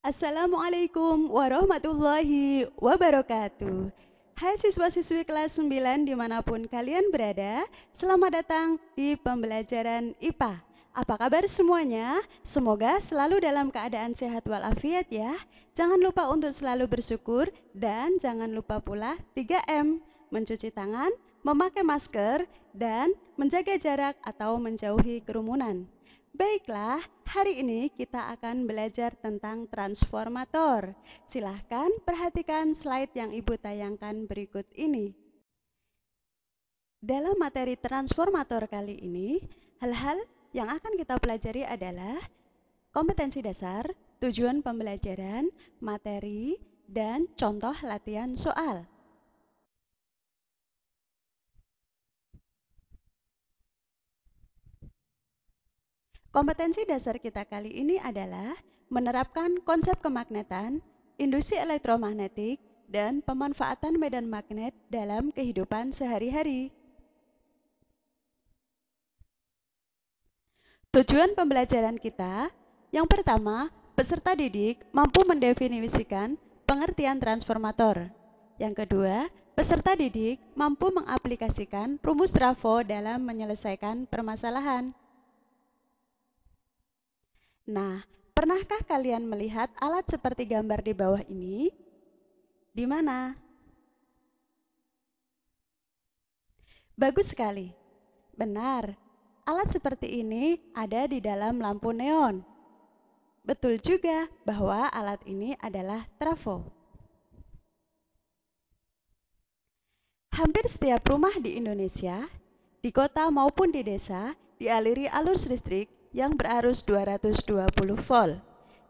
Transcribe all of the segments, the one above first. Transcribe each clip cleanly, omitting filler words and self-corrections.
Assalamualaikum warahmatullahi wabarakatuh. Hai siswa-siswi kelas 9 dimanapun kalian berada, selamat datang di pembelajaran IPA. Apa kabar semuanya? Semoga selalu dalam keadaan sehat walafiat ya. Jangan lupa untuk selalu bersyukur dan jangan lupa pula 3M, mencuci tangan, memakai masker, dan menjaga jarak atau menjauhi kerumunan. Baiklah, hari ini kita akan belajar tentang transformator. Silahkan perhatikan slide yang Ibu tayangkan berikut ini. Dalam materi transformator kali ini, hal-hal yang akan kita pelajari adalah kompetensi dasar, tujuan pembelajaran, materi, dan contoh latihan soal. Kompetensi dasar kita kali ini adalah menerapkan konsep kemagnetan, induksi elektromagnetik, dan pemanfaatan medan magnet dalam kehidupan sehari-hari. Tujuan pembelajaran kita, yang pertama, peserta didik mampu mendefinisikan pengertian transformator. Yang kedua, peserta didik mampu mengaplikasikan rumus trafo dalam menyelesaikan permasalahan. Nah, pernahkah kalian melihat alat seperti gambar di bawah ini? Di mana? Bagus sekali. Benar, alat seperti ini ada di dalam lampu neon. Betul juga bahwa alat ini adalah trafo. Hampir setiap rumah di Indonesia, di kota maupun di desa, dialiri arus listrik yang berarus 220 volt.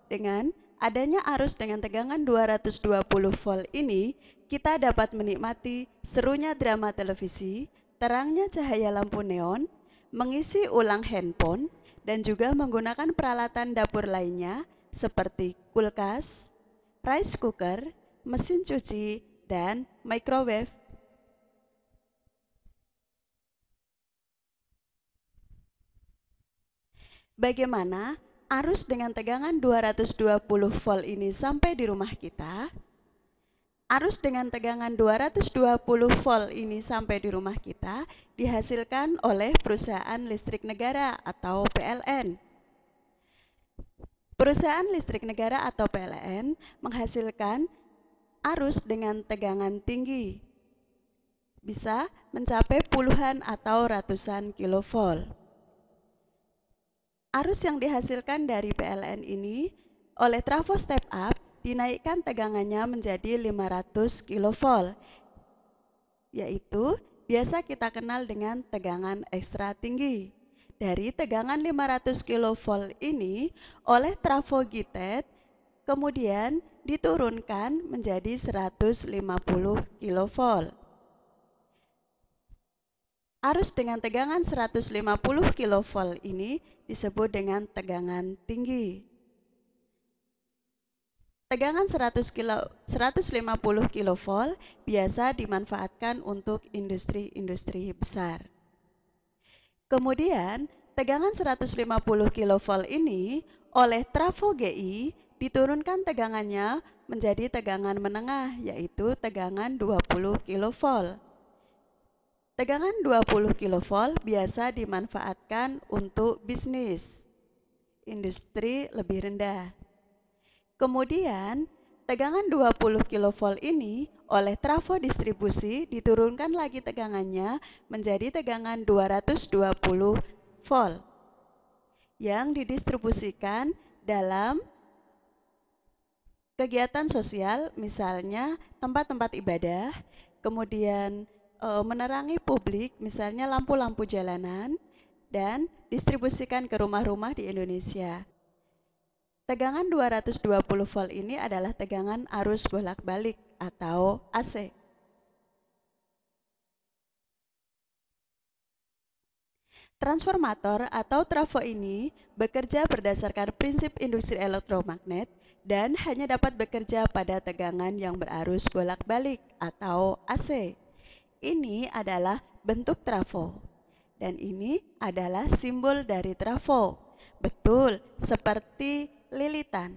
Dengan adanya arus dengan tegangan 220 volt ini, kita dapat menikmati serunya drama televisi, terangnya cahaya lampu neon, mengisi ulang handphone, dan juga menggunakan peralatan dapur lainnya seperti kulkas, rice cooker, mesin cuci, dan microwave. Bagaimana arus dengan tegangan 220 volt ini sampai di rumah kita? Arus dengan tegangan 220 volt ini sampai di rumah kita dihasilkan oleh perusahaan listrik negara atau PLN. Perusahaan listrik negara atau PLN menghasilkan arus dengan tegangan tinggi, bisa mencapai puluhan atau ratusan kilovolt. Arus yang dihasilkan dari PLN ini oleh trafo step up dinaikkan tegangannya menjadi 500 kV, yaitu biasa kita kenal dengan tegangan ekstra tinggi. Dari tegangan 500 kV ini oleh trafo GITED kemudian diturunkan menjadi 150 kV. Arus dengan tegangan 150 kV ini disebut dengan tegangan tinggi. Tegangan 150 kV biasa dimanfaatkan untuk industri-industri besar. Kemudian, tegangan 150 kV ini oleh trafo GI diturunkan tegangannya menjadi tegangan menengah, yaitu tegangan 20 kV. Tegangan 20 kV biasa dimanfaatkan untuk bisnis, industri lebih rendah. Kemudian, tegangan 20 kV ini oleh trafo distribusi diturunkan lagi tegangannya menjadi tegangan 220 volt yang didistribusikan dalam kegiatan sosial, misalnya tempat-tempat ibadah, kemudian menerangi publik, misalnya lampu-lampu jalanan, dan distribusikan ke rumah-rumah di Indonesia. Tegangan 220 volt ini adalah tegangan arus bolak-balik atau AC. Transformator atau trafo ini bekerja berdasarkan prinsip industri elektromagnet dan hanya dapat bekerja pada tegangan yang berarus bolak-balik atau AC. Ini adalah bentuk trafo, dan ini adalah simbol dari trafo. Betul, seperti lilitan.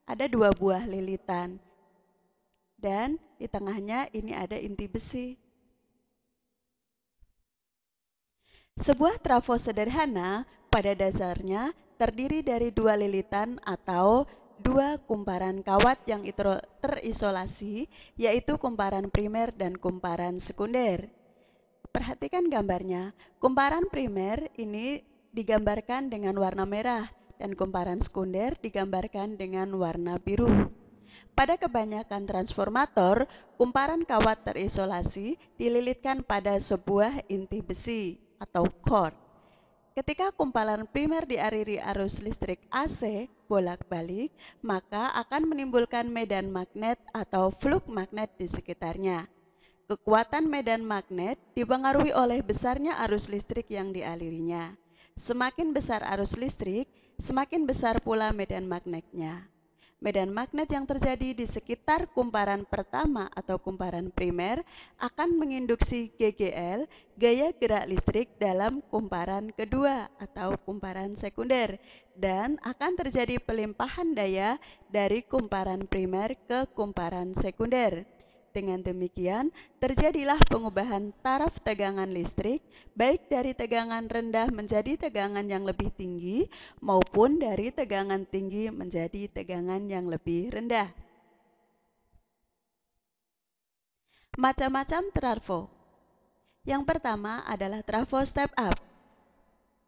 ada 2 buah lilitan. Dan di tengahnya ini ada inti besi. Sebuah trafo sederhana pada dasarnya terdiri dari 2 lilitan atau 2 kumparan kawat yang terisolasi, yaitu kumparan primer dan kumparan sekunder. Perhatikan gambarnya, kumparan primer ini digambarkan dengan warna merah dan kumparan sekunder digambarkan dengan warna biru. Pada kebanyakan transformator, kumparan kawat terisolasi dililitkan pada sebuah inti besi atau core. Ketika kumparan primer dialiri arus listrik AC bolak-balik, maka akan menimbulkan medan magnet atau flux magnet di sekitarnya. Kekuatan medan magnet dipengaruhi oleh besarnya arus listrik yang dialirinya. Semakin besar arus listrik, semakin besar pula medan magnetnya. Medan magnet yang terjadi di sekitar kumparan pertama atau kumparan primer akan menginduksi GGL, gaya gerak listrik dalam kumparan kedua atau kumparan sekunder, dan akan terjadi pelimpahan daya dari kumparan primer ke kumparan sekunder. Dengan demikian, terjadilah pengubahan taraf tegangan listrik, baik dari tegangan rendah menjadi tegangan yang lebih tinggi, maupun dari tegangan tinggi menjadi tegangan yang lebih rendah. Macam-macam trafo. Yang pertama adalah trafo step up.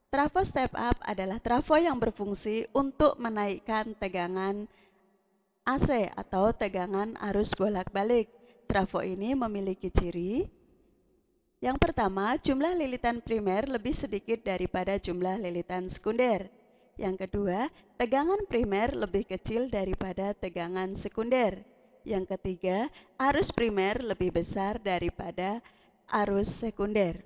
Trafo step up adalah trafo yang berfungsi untuk menaikkan tegangan AC atau tegangan arus bolak-balik. Trafo ini memiliki ciri. Yang pertama, jumlah lilitan primer lebih sedikit daripada jumlah lilitan sekunder. Yang kedua, tegangan primer lebih kecil daripada tegangan sekunder. Yang ketiga, arus primer lebih besar daripada arus sekunder.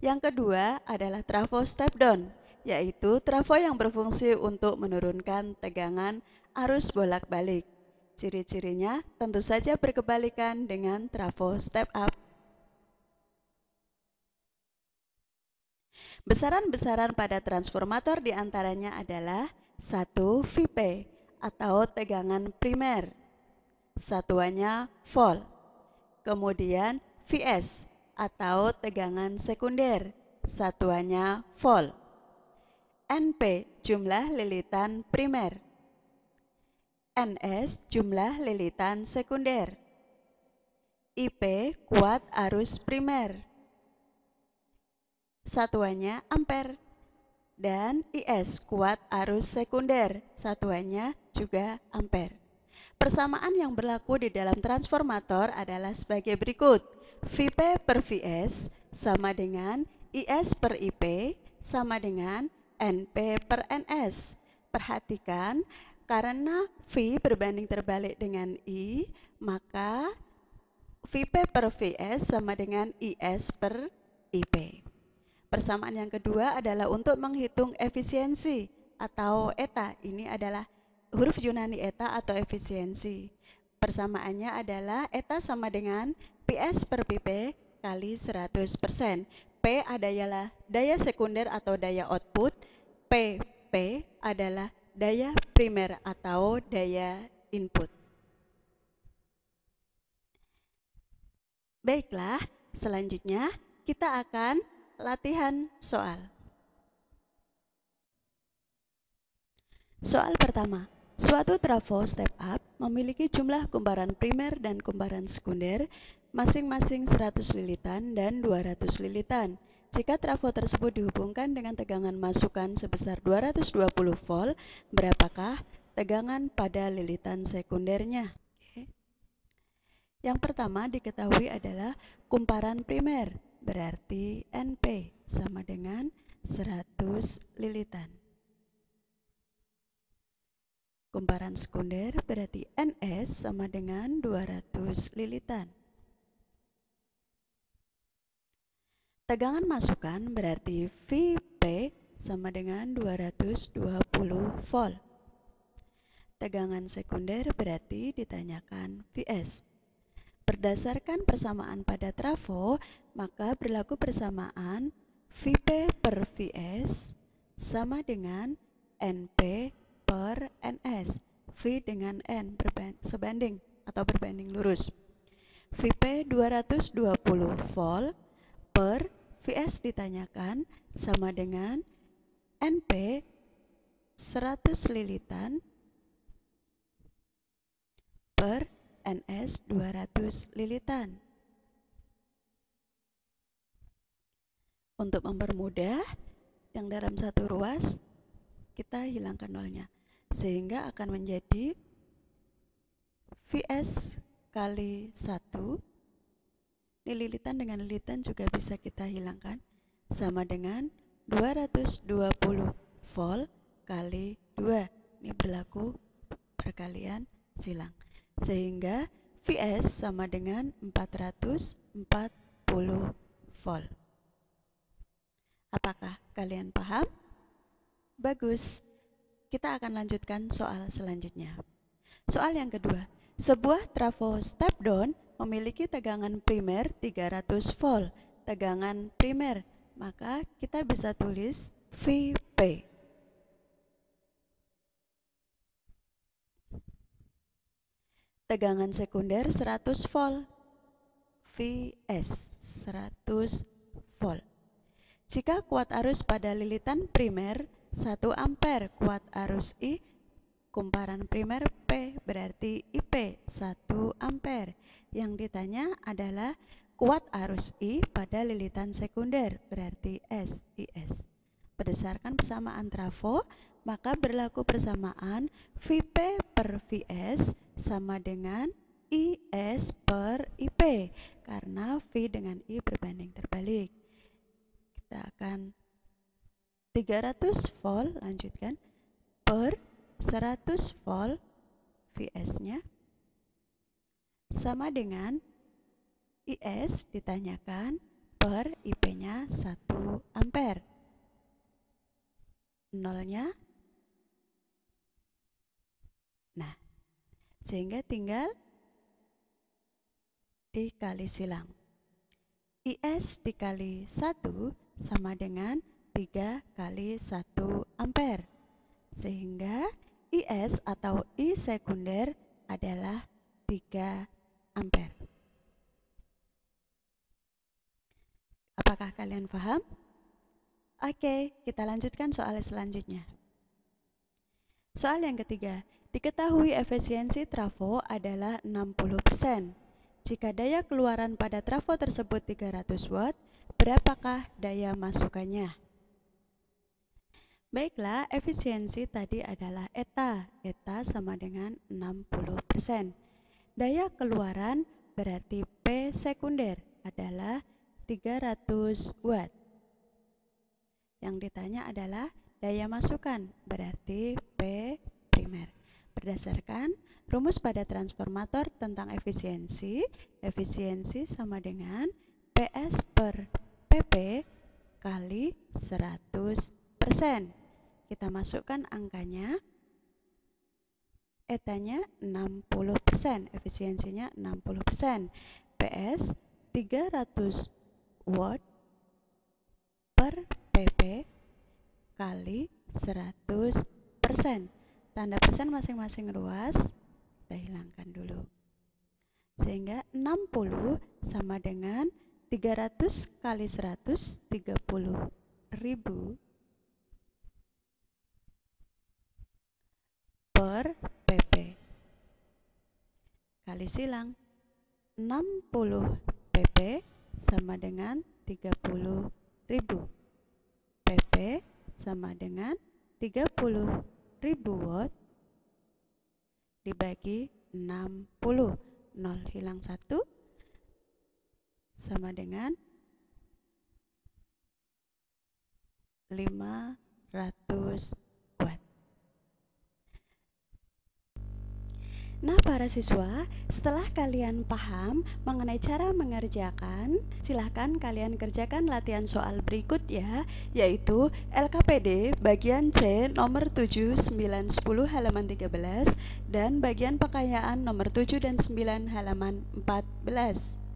Yang kedua adalah trafo step down, yaitu trafo yang berfungsi untuk menurunkan tegangan arus bolak-balik. Ciri-cirinya tentu saja berkebalikan dengan trafo step up. Besaran-besaran pada transformator diantaranya adalah 1 VP atau tegangan primer, satuannya volt. Kemudian VS atau tegangan sekunder, satuannya volt. NP jumlah lilitan primer, NS jumlah lilitan sekunder, IP kuat arus primer, satuannya ampere, dan IS kuat arus sekunder, satuannya juga ampere. Persamaan yang berlaku di dalam transformator adalah sebagai berikut. VP per VS sama dengan IS per IP sama dengan NP per NS. Perhatikan, karena V berbanding terbalik dengan I, maka VP per VS sama dengan IS per IP. Persamaan yang kedua adalah untuk menghitung efisiensi atau eta. Ini adalah huruf Yunani eta atau efisiensi. Persamaannya adalah eta sama dengan PS per PP kali 100%. P adalah daya sekunder atau daya output, PP adalah daya primer atau daya input. Baiklah, selanjutnya kita akan latihan soal. Soal pertama, suatu trafo step up memiliki jumlah kumparan primer dan kumparan sekunder masing-masing 100 lilitan dan 200 lilitan. Jika trafo tersebut dihubungkan dengan tegangan masukan sebesar 220 volt, berapakah tegangan pada lilitan sekundernya? Yang pertama diketahui adalah kumparan primer, berarti NP sama dengan 100 lilitan. Kumparan sekunder berarti NS sama dengan 200 lilitan. Tegangan masukan berarti VP sama dengan 220 volt. Tegangan sekunder berarti ditanyakan VS. Berdasarkan persamaan pada trafo, maka berlaku persamaan VP per VS sama dengan NP per NS. V dengan N sebanding atau berbanding lurus. Vp 220 volt per Vs ditanyakan sama dengan Np 100 lilitan per Ns 200 lilitan. Untuk mempermudah, yang dalam satu ruas kita hilangkan nolnya, sehingga akan menjadi Vs kali 1. Ini lilitan dengan lilitan juga bisa kita hilangkan, sama dengan 220 volt kali 2. Ini berlaku perkalian silang, sehingga Vs sama dengan 440 volt. Apakah kalian paham? Bagus. Kita akan lanjutkan soal selanjutnya. Soal yang kedua, sebuah trafo step down memiliki tegangan primer 300 volt. Tegangan primer, maka kita bisa tulis Vp. Tegangan sekunder 100 volt. Vs 100 volt. Jika kuat arus pada lilitan primer 1 ampere, kuat arus I kumparan primer P berarti IP 1 ampere. Yang ditanya adalah kuat arus I pada lilitan sekunder berarti S, IS. Berdasarkan persamaan trafo, maka berlaku persamaan Vp per Vs sama dengan IS per IP, karena V dengan I berbanding terbalik. Kita akan 300 volt, lanjutkan, per 100 volt Vs-nya sama dengan IS ditanyakan per IP-nya 1 ampere. Nolnya. Nah, sehingga tinggal dikali silang. IS dikali 1 sama dengan 3 kali 1 ampere, sehingga IS atau I sekunder adalah 3 ampere. Apakah kalian paham? Oke, kita lanjutkan soal selanjutnya. Soal yang ketiga, diketahui efisiensi trafo adalah 60%. Jika daya keluaran pada trafo tersebut 300 watt, berapakah daya masukannya? Baiklah, efisiensi tadi adalah eta. Eta sama dengan 60%. Daya keluaran berarti P sekunder adalah 300 watt. Yang ditanya adalah daya masukan berarti P primer. Berdasarkan rumus pada transformator tentang efisiensi, efisiensi sama dengan PS per PP kali 100%. Kita masukkan angkanya, etanya 60%, efisiensinya 60%. PS 300 watt per PP kali 100%. Tanda persen masing-masing ruas kita hilangkan dulu. Sehingga 60 sama dengan 300 kali 100, 30.000 per PP. Kali silang, 60 PP sama dengan 30.000. PP sama dengan 30.000 watt dibagi 60. 0 hilang 1 sama dengan 500 watt. Nah, para siswa, setelah kalian paham mengenai cara mengerjakan, silahkan kalian kerjakan latihan soal berikut ya, yaitu LKPD bagian C nomor 7, 9, 10 halaman 13 dan bagian pekayaan nomor 7 dan 9 halaman 14.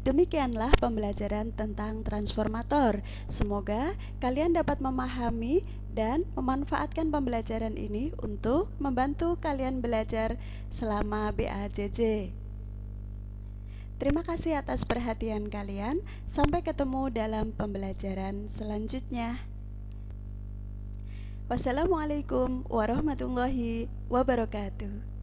Demikianlah pembelajaran tentang transformator. Semoga kalian dapat memahami dan memanfaatkan pembelajaran ini untuk membantu kalian belajar selama BAJJ. Terima kasih atas perhatian kalian. Sampai ketemu dalam pembelajaran selanjutnya. Wassalamualaikum warahmatullahi wabarakatuh.